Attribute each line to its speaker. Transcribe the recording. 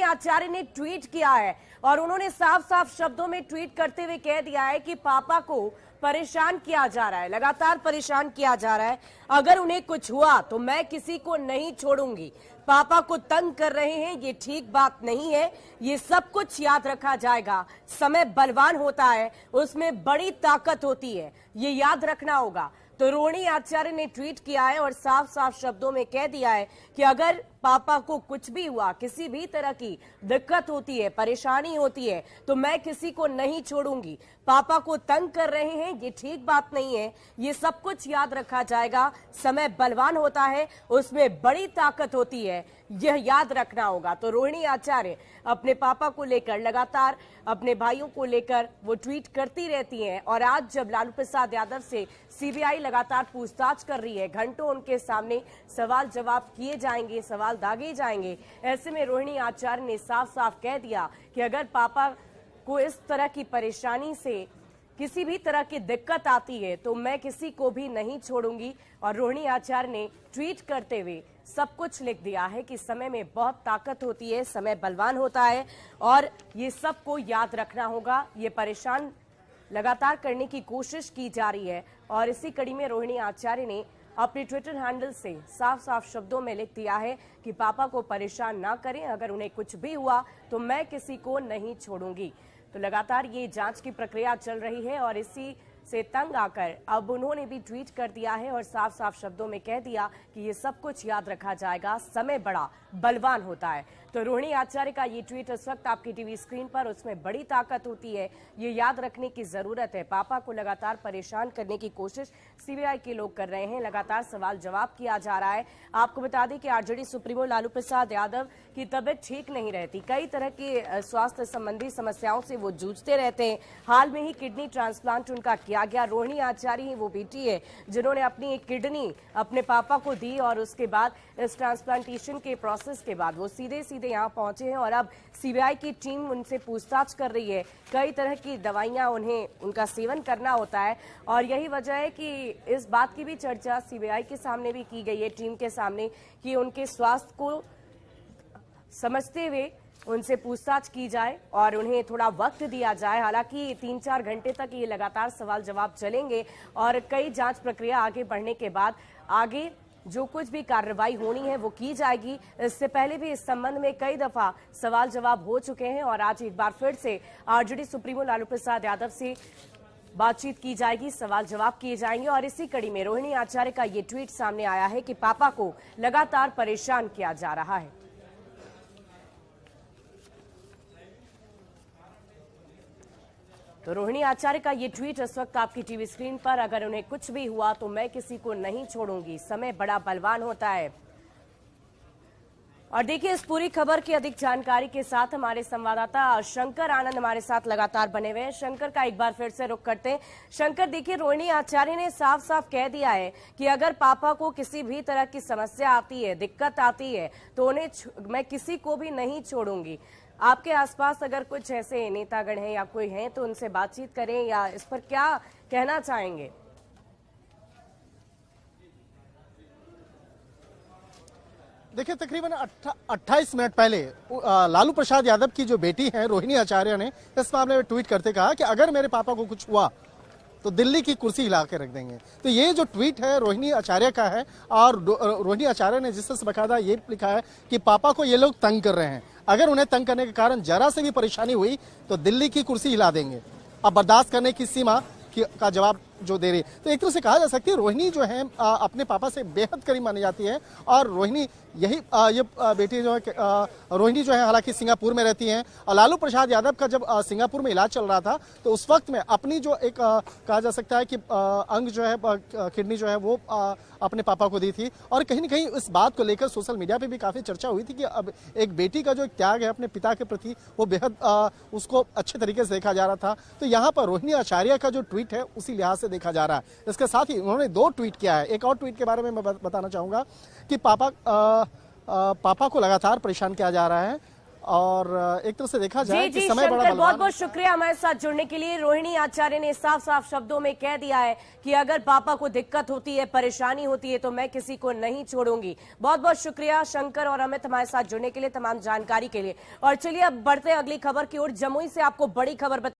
Speaker 1: आचार्य ने ट्वीट किया है और उन्होंने साफ साफ शब्दों में ट्वीट करते हुए कह दिया है कि पापा को परेशान किया जा रहा है, लगातार परेशान किया जा रहा है। अगर उन्हें कुछ हुआ तो मैं किसी को नहीं छोड़ूंगी। पापा को तंग कर रहे हैं, ये ठीक बात नहीं है। ये सब कुछ याद रखा जाएगा। समय बलवान होता है, उसमें बड़ी ताकत होती है, ये याद रखना होगा। तो रोहिणी आचार्य ने ट्वीट किया है और साफ साफ शब्दों में कह दिया है कि अगर पापा को कुछ भी हुआ, किसी भी तरह की दिक्कत होती है, परेशानी होती है, तो मैं किसी को नहीं छोड़ूंगी। पापा को तंग कर रहे हैं, ये ठीक बात नहीं है। ये सब कुछ याद रखा जाएगा। समय बलवान होता है, उसमें बड़ी ताकत होती है, यह याद रखना होगा। तो रोहिणी आचार्य अपने पापा को लेकर, लगातार अपने भाइयों को लेकर वो ट्वीट करती रहती हैं। और आज जब लालू प्रसाद यादव से सीबीआई लगातार पूछताछ कर रही है, घंटों उनके सामने सवाल जवाब किए जाएंगे, सवाल दागे जाएंगे, ऐसे में रोहिणी आचार्य ने साफ साफ कह दिया कि अगर पापा को इस तरह की परेशानी से किसी भी तरह की दिक्कत आती है तो मैं किसी को भी नहीं छोड़ूंगी। और रोहिणी आचार्य ने ट्वीट करते हुए सब कुछ लिख दिया है कि समय में बहुत ताकत होती है, समय बलवान होता है और ये सबको याद रखना होगा। ये परेशान लगातार करने की कोशिश की जा रही है और इसी कड़ी में रोहिणी आचार्य ने अपने ट्विटर हैंडल से साफ साफ शब्दों में लिख दिया है कि पापा को परेशान ना करें, अगर उन्हें कुछ भी हुआ तो मैं किसी को नहीं छोड़ूंगी। तो लगातार ये जांच की प्रक्रिया चल रही है और इसी से तंग आकर अब उन्होंने भी ट्वीट कर दिया है और साफ साफ शब्दों में कह दिया कि ये सब कुछ याद रखा जाएगा, समय बड़ा बलवान होता है। तो रोहिणी आचार्य का ये ट्वीट इस वक्त आपकी टीवी स्क्रीन पर, उसमें बड़ी ताकत होती है, ये याद रखने की जरूरत है। पापा को लगातार परेशान करने की कोशिश सीबीआई के लोग कर रहे हैं, लगातार सवाल जवाब किया जा रहा है। आपको बता दें कि आरजेडी सुप्रीमो लालू प्रसाद यादव की तबीयत ठीक नहीं रहती, कई तरह की स्वास्थ्य संबंधी समस्याओं से वो जूझते रहते हैं। हाल में ही किडनी ट्रांसप्लांट उनका किया गया। रोहिणी आचार्य ही वो बेटी है जिन्होंने अपनी एक किडनी अपने पापा को दी और उसके बाद इस ट्रांसप्लांटेशन के प्रोसेस के बाद वो सीधे यहाँ पहुंचे हैं और अब सीबीआई की टीम उनसे पूछताछ कर रही है। कई तरह की दवाइयां उनका सेवन करना होता है और यही वजह है कि इस बात की भी चर्चा सीबीआई के सामने भी की गई है, टीम के सामने, कि उनके स्वास्थ्य को समझते हुए उनसे पूछताछ की जाए और उन्हें थोड़ा वक्त दिया जाए। हालांकि 3-4 घंटे तक ये लगातार सवाल जवाब चलेंगे और कई जांच प्रक्रिया आगे बढ़ने के बाद आगे जो कुछ भी कार्रवाई होनी है वो की जाएगी। इससे पहले भी इस संबंध में कई दफा सवाल जवाब हो चुके हैं और आज एक बार फिर से आरजेडी सुप्रीमो लालू प्रसाद यादव से बातचीत की जाएगी, सवाल जवाब किए जाएंगे। और इसी कड़ी में रोहिणी आचार्य का ये ट्वीट सामने आया है कि पापा को लगातार परेशान किया जा रहा है। तो रोहिणी आचार्य का ये ट्वीट इस वक्त आपकी टीवी स्क्रीन पर, अगर उन्हें कुछ भी हुआ तो मैं किसी को नहीं छोड़ूंगी, समय बड़ा बलवान होता है। और देखिए इस पूरी खबर की अधिक जानकारी के साथ हमारे संवाददाता शंकर आनंद हमारे साथ लगातार बने हुए हैं। शंकर का एक बार फिर से रुख करते हैं। शंकर, देखिए रोहिणी आचार्य ने साफ साफ कह दिया है कि अगर पापा को किसी भी तरह की समस्या आती है, दिक्कत आती है, तो उन्हें मैं किसी को भी नहीं छोड़ूंगी। आपके आसपास अगर कुछ ऐसे नेतागण हैं या कोई हैं तो उनसे बातचीत करें, या इस पर क्या कहना चाहेंगे?
Speaker 2: देखिए तकरीबन 28 मिनट पहले लालू प्रसाद यादव की जो बेटी है रोहिणी आचार्य ने इस मामले में ट्वीट करते कहा कि अगर मेरे पापा को कुछ हुआ तो दिल्ली की कुर्सी हिला के रख देंगे। तो ये जो ट्वीट है रोहिणी आचार्य का है और रोहिणी आचार्य ने जिससे बकायदा ये लिखा है कि पापा को ये लोग तंग कर रहे हैं, अगर उन्हें तंग करने के कारण जरा से भी परेशानी हुई तो दिल्ली की कुर्सी हिला देंगे। अब बर्दाश्त करने की सीमा का जवाब जो दे रही है। तो एक तरह से कहा जा सकती है रोहिणी जो है अपने पापा से बेहद करीब मानी जाती है और रोहिणी यही ये बेटी जो है रोहिणी जो है हालांकि सिंगापुर में रहती हैं और लालू प्रसाद यादव का जब सिंगापुर में इलाज चल रहा था तो उस वक्त में अपनी जो एक कहा जा सकता है कि अंग जो है किडनी जो है वो अपने पापा को दी थी और कहीं ना कहीं इस बात को लेकर सोशल मीडिया पे भी काफी चर्चा हुई थी कि अब एक बेटी का जो एक त्याग है अपने पिता के प्रति वो बेहद उसको अच्छे तरीके से देखा जा रहा था। तो यहाँ पर रोहिणी आचार्य का जो ट्वीट है उसी लिहाज से देखा जा रहा है। इसके साथ ही उन्होंने 2 ट्वीट किया है। एक और ट्वीट के बारे में मैं बताना चाहूंगा कि पापा को लगातार परेशान किया जा रहा है और एक तरह से देखा जाए
Speaker 1: जी
Speaker 2: कि
Speaker 1: जी
Speaker 2: समय बड़ा
Speaker 1: शंकर,
Speaker 2: बलवान
Speaker 1: बहुत
Speaker 2: है।
Speaker 1: बहुत शुक्रिया हमारे साथ जुड़ने के लिए। रोहिणी आचार्य ने साफ साफ शब्दों में कह दिया है कि अगर पापा को दिक्कत होती है, परेशानी होती है तो मैं किसी को नहीं छोड़ूंगी। बहुत बहुत शुक्रिया शंकर और अमित हमारे साथ जुड़ने के लिए, तमाम जानकारी के लिए। और चलिए अब बढ़ते हैं अगली खबर की ओर। जमुई से आपको बड़ी खबर